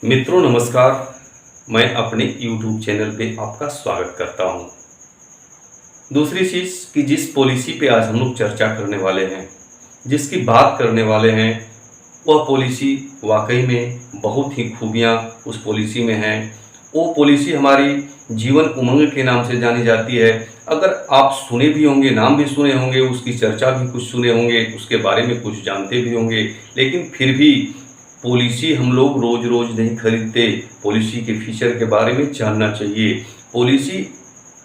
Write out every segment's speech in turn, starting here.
मित्रों नमस्कार। मैं अपने YouTube चैनल पे आपका स्वागत करता हूँ। दूसरी चीज़ कि जिस पॉलिसी पे आज हम लोग चर्चा करने वाले हैं, जिसकी बात करने वाले हैं, वह पॉलिसी वाकई में बहुत ही खूबियाँ उस पॉलिसी में हैं। वो पॉलिसी हमारी जीवन उमंग के नाम से जानी जाती है। अगर आप सुने भी होंगे, नाम भी सुने होंगे, उसकी चर्चा भी कुछ सुने होंगे, उसके बारे में कुछ जानते भी होंगे, लेकिन फिर भी पॉलिसी हम लोग रोज रोज नहीं खरीदते। पॉलिसी के फीचर के बारे में जानना चाहिए। पॉलिसी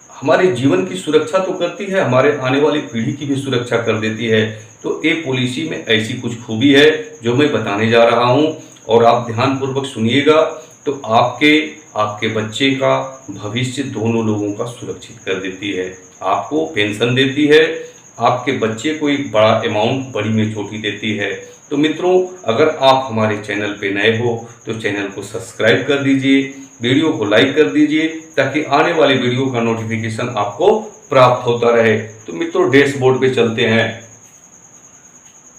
हमारे जीवन की सुरक्षा तो करती है, हमारे आने वाली पीढ़ी की भी सुरक्षा कर देती है। तो ये पॉलिसी में ऐसी कुछ खूबी है जो मैं बताने जा रहा हूँ, और आप ध्यानपूर्वक सुनिएगा। तो आपके आपके बच्चे का भविष्य दोनों लोगों का सुरक्षित कर देती है। आपको पेंशन देती है, आपके बच्चे को एक बड़ा अमाउंट बड़ी में छोटी देती है। तो मित्रों, अगर आप हमारे चैनल पे नए हो तो चैनल को सब्सक्राइब कर दीजिए, वीडियो को लाइक कर दीजिए, ताकि आने वाले वीडियो का नोटिफिकेशन आपको प्राप्त होता रहे। तो मित्रों, डैशबोर्ड पे चलते हैं।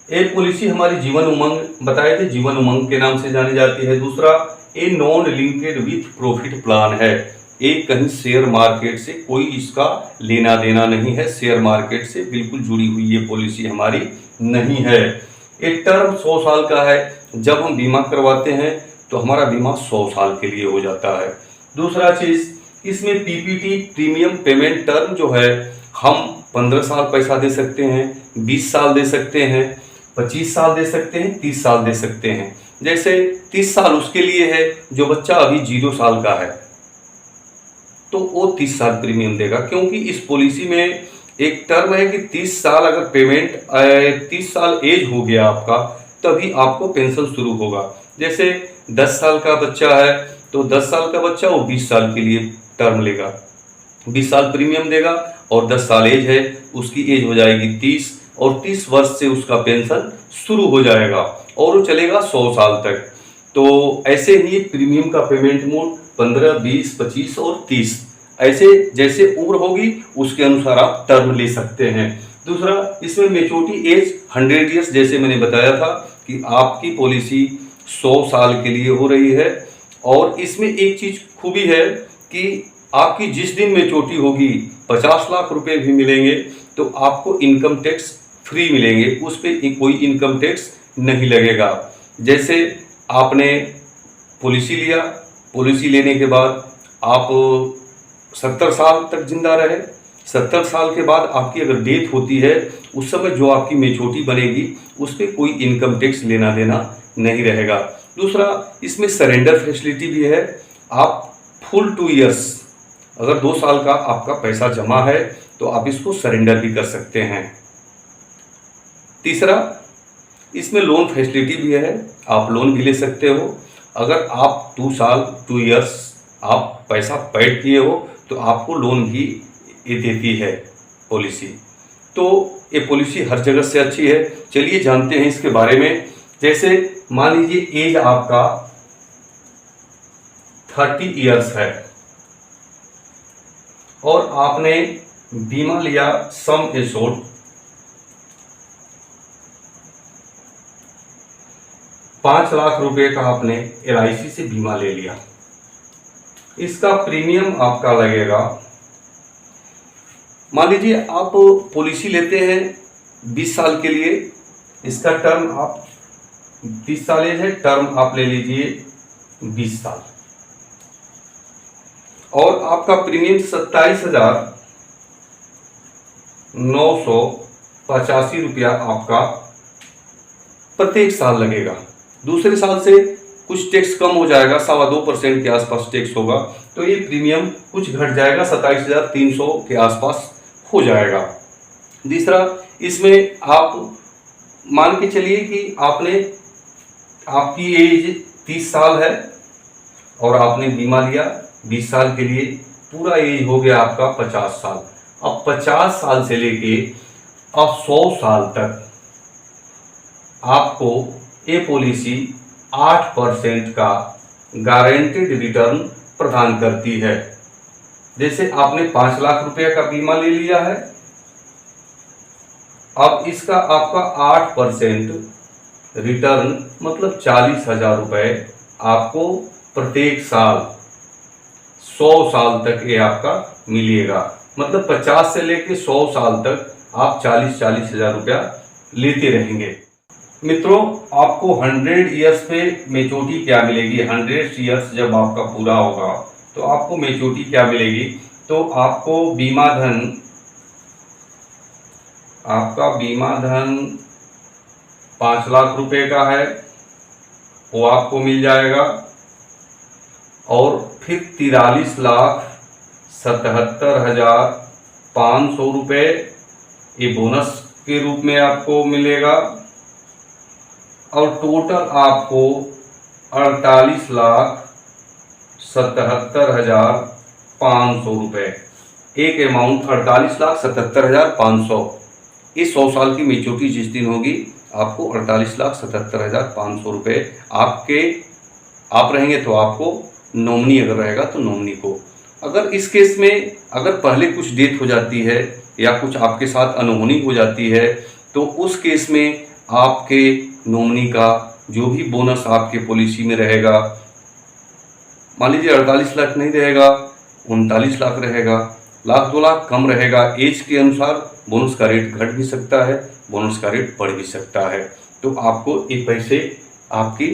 एक पॉलिसी हमारी जीवन उमंग बताए थे, जीवन उमंग के नाम से जानी जाती है। दूसरा, a non linked with profit plan है। एक कहीं शेयर मार्केट से कोई इसका लेना देना नहीं है, शेयर मार्केट से बिल्कुल जुड़ी हुई ये पॉलिसी हमारी नहीं है। एक टर्म 100 साल का है। जब हम बीमा करवाते हैं तो हमारा बीमा 100 साल के लिए हो जाता है। दूसरा चीज, इसमें पीपीटी प्रीमियम पेमेंट टर्म जो है, हम 15 साल पैसा दे सकते हैं, 20 साल दे सकते हैं, 25 साल दे सकते हैं, 30 साल दे सकते हैं। जैसे 30 साल उसके लिए है जो बच्चा अभी 0 साल का है, तो वो 30 साल प्रीमियम देगा, क्योंकि इस पॉलिसी में एक टर्म है कि 30 साल अगर पेमेंट 30 साल एज हो गया आपका, तभी आपको पेंशन शुरू होगा। जैसे 10 साल का बच्चा है तो 10 साल का बच्चा वो 20 साल के लिए टर्म लेगा, 20 साल प्रीमियम देगा, और 10 साल एज है, उसकी एज हो जाएगी 30, और 30 वर्ष से उसका पेंशन शुरू हो जाएगा और वो चलेगा 100 साल तक। तो ऐसे ही प्रीमियम का पेमेंट मोड 15, 20, 25 और 30, ऐसे जैसे उम्र होगी उसके अनुसार आप टर्म ले सकते हैं। दूसरा, इसमें मेच्योरिटी एज 100 ईयर्स, जैसे मैंने बताया था कि आपकी पॉलिसी 100 साल के लिए हो रही है। और इसमें एक चीज खूबी है कि आपकी जिस दिन मेच्योरिटी होगी 50 लाख रुपए भी मिलेंगे तो आपको इनकम टैक्स फ्री मिलेंगे, उस पर कोई इनकम टैक्स नहीं लगेगा। जैसे आपने पॉलिसी लिया, पॉलिसी लेने के बाद आप 70 साल तक जिंदा रहे, 70 साल के बाद आपकी अगर डेथ होती है, उस समय जो आपकी मेच्योरिटी बनेगी उस पर कोई इनकम टैक्स लेना देना नहीं रहेगा। दूसरा, इसमें सरेंडर फैसिलिटी भी है। आप फुल 2 ईयर्स, अगर 2 साल का आपका पैसा जमा है तो आप इसको सरेंडर भी कर सकते हैं। तीसरा, इसमें लोन फैसिलिटी भी है, आप लोन भी ले सकते हो। अगर आप 2 साल 2 ईयर्स आप पैसा पेड किए हो तो आपको लोन भी ये देती है पॉलिसी। तो ये पॉलिसी हर जगह से अच्छी है। चलिए जानते हैं इसके बारे में। जैसे मान लीजिए एज आपका 30 ईयर्स है और आपने बीमा लिया सम एश्योर्ड 5 लाख रुपए का, आपने LIC से बीमा ले लिया। इसका प्रीमियम आपका लगेगा, मान लीजिए आप पॉलिसी लेते हैं 20 साल के लिए, इसका टर्म आप 30 साल एज है, टर्म आप ले लीजिए 20 साल, और आपका प्रीमियम 27,985 रुपया आपका प्रत्येक साल लगेगा। दूसरे साल से कुछ टैक्स कम हो जाएगा, 2.25% के आसपास टैक्स होगा, तो ये प्रीमियम कुछ घट जाएगा, 27,300 के आसपास हो जाएगा। तीसरा, इसमें आप मान के चलिए कि आपकी एज 30 साल है और आपने बीमा लिया 20 साल के लिए, पूरा एज हो गया आपका 50 साल। अब 50 साल से लेके अब 100 साल तक आपको ये पॉलिसी 8% का गारंटेड रिटर्न प्रदान करती है। जैसे आपने 5 लाख रुपए का बीमा ले लिया है, अब इसका आपका 8% रिटर्न मतलब 40,000 रुपए आपको प्रत्येक साल 100 साल तक ये आपका मिलेगा। मतलब 50 से लेके 100 साल तक आप 40-40 हजार रुपया लेते रहेंगे। मित्रों, आपको 100 ईयर्स पे मेच्योरिटी क्या मिलेगी? 100 ईयर्स जब आपका पूरा होगा तो आपको मेच्योरिटी क्या मिलेगी? तो आपको बीमा धन, आपका बीमा धन 5 लाख रुपए का है, वो आपको मिल जाएगा। और फिर 43,77,500 रुपये ये बोनस के रूप में आपको मिलेगा। और टोटल आपको 48,77,500 रुपये, एक अमाउंट 48,77,500। इस 100 साल की मेच्योरिटी जिस दिन होगी आपको 48,77,500 रुपये आप रहेंगे तो आपको, नॉमिनी अगर रहेगा तो नॉमिनी को। अगर इस केस में अगर पहले कुछ डेथ हो जाती है या कुछ आपके साथ अनहोनी हो जाती है तो उस केस में आपके नॉमिनी का जो भी बोनस आपके पॉलिसी में रहेगा, मान लीजिए 48 लाख नहीं रहेगा, 39 लाख रहेगा, लाख 2 लाख कम रहेगा। एज के अनुसार बोनस का रेट घट भी सकता है, बोनस का रेट बढ़ भी सकता है। तो आपको ये पैसे आपकी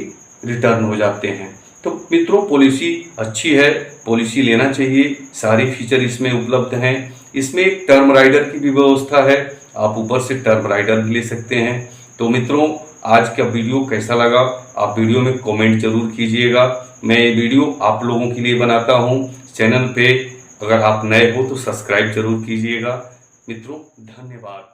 रिटर्न हो जाते हैं। तो मित्रों, पॉलिसी अच्छी है, पॉलिसी लेना चाहिए। सारी फीचर इसमें उपलब्ध हैं। इसमें एक टर्म राइडर की भी व्यवस्था है, आप ऊपर से टर्म राइडर भी ले सकते हैं। तो मित्रों, आज का वीडियो कैसा लगा आप वीडियो में कमेंट जरूर कीजिएगा। मैं ये वीडियो आप लोगों के लिए बनाता हूँ। चैनल पे अगर आप नए हो तो सब्सक्राइब जरूर कीजिएगा। मित्रों, धन्यवाद।